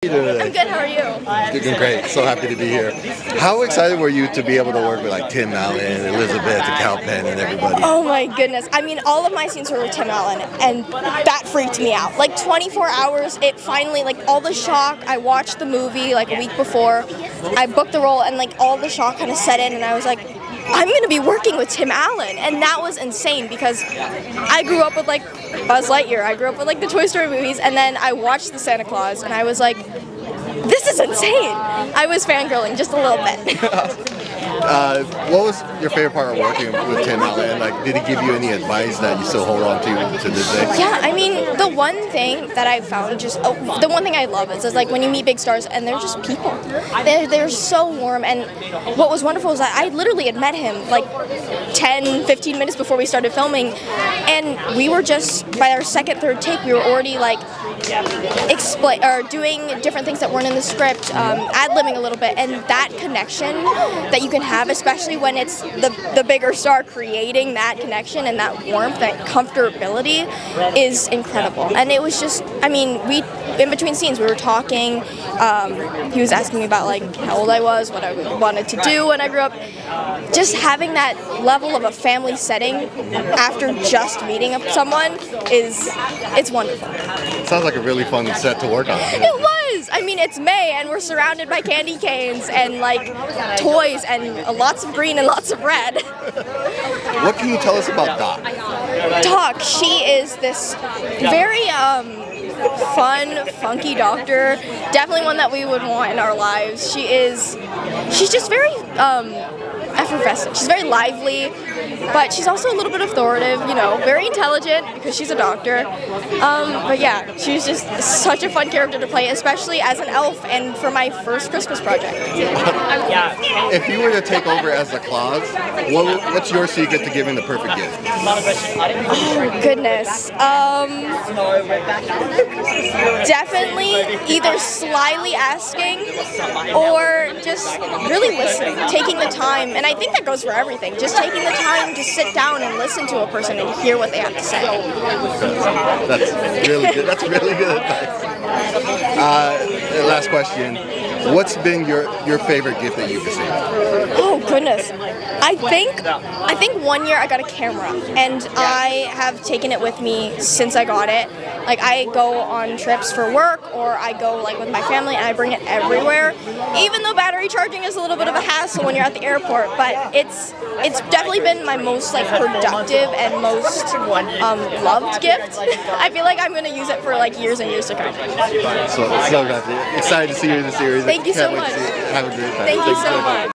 you doing today? I'm good, how are you? Doing great. So happy to be here. How excited were you to be able to work with like Tim Allen, Elizabeth, and Cal Penn, and everybody? Oh my goodness. I mean, all of my scenes were with Tim Allen, and that freaked me out. Like 24 hours, it finally, like all the shock, I watched the movie like a week before, I booked the role, and like all the shock kind of set in, and I was like, I'm going to be working with Tim Allen, and that was insane because I grew up with like Buzz Lightyear, I grew up with like the Toy Story movies, and then I watched the Santa Claus, and I was like, this is insane. I was fangirling just a little bit. What was your favorite part of working with Tim Allen? Like, did he give you any advice that you still hold on to this day? Yeah, I mean, the one thing that I found the one thing I love is like when you meet big stars and they're just people. They're so warm, and what was wonderful is that I literally had met him like 10, 15 minutes before we started filming, and we were just, by our second, third take, we were already like doing different things that weren't in the script, ad-libbing a little bit, and that connection that you can have, especially when it's the bigger star creating that connection and that warmth, that comfortability is incredible. And it was just, I mean, in between scenes we were talking, he was asking me about like how old I was, what I wanted to do when I grew up. Just having that level of a family setting after just meeting someone it's wonderful. Sounds like a really fun set to work on. It was! I mean, it's May and we're surrounded by candy canes and like toys and lots of green and lots of red. What can you tell us about Doc? Doc, she is this very fun, funky doctor. Definitely one that we would want in our lives. She's just very effervescent. She's very lively, but she's also a little bit authoritative, you know, very intelligent because she's a doctor. But yeah, she's just such a fun character to play, especially as an elf and for my first Christmas project. If you were to take over as the Claus, what's your secret to giving the perfect gift? Oh, goodness. Definitely either slyly asking or just really listening, taking the time. And I think that goes for everything. Just taking the time to sit down and listen to a person and hear what they have to say. That's really good. That's really good advice. Last question. What's been your favorite gift that you've received? Oh goodness. I think 1 year I got a camera, and I have taken it with me since I got it. Like I go on trips for work, or I go like with my family and I bring it everywhere. Even though battery charging is a little bit of a hassle when you're at the airport, but it's definitely been my most like productive and most loved gift. I feel like I'm gonna use it for like years and years to come. So excited to see you in the series. Thank you so much. Have a great time. Thank you so much.